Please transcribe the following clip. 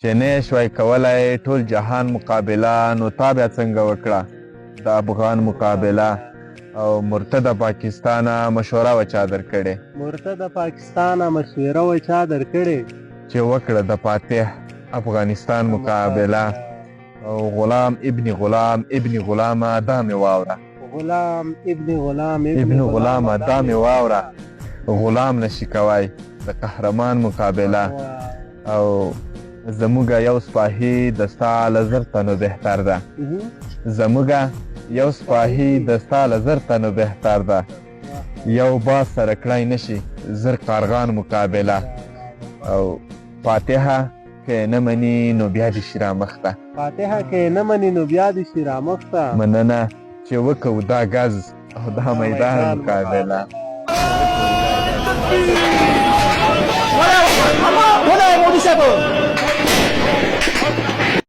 چې نه شوای کولی ټول جهان مقابله، نو تا بیا څنګه وکړه؟ د افغان مقابله او مرتد پاکستانه مشوره و چا درکړې؟ مرتد پاکستانه مشوره و چا درکړې؟ چې وکړه د فاتح افغانستان مقابله او غلام ابن غلام ابن غلامه دا مې واوره. غلام ابن غلام ابن غلامه دا مې واوره. غلام نشي کوای د قهرمان مقابله او زموږ یو سپاهي د ستا له زر تنو بهتر ده. زموږ یو سپاهي د ستا له زر تنو بهتر ده. یو باز سره کړی نشي زر کارغان مقابله او فاتحه که نه مني نو بیا دې شي رامخته. فاتحه که نه مني نو بیا دې شي رامخته. مننه چې وکړو دا ګز او دا میدان مقابله. ولا مودي شابو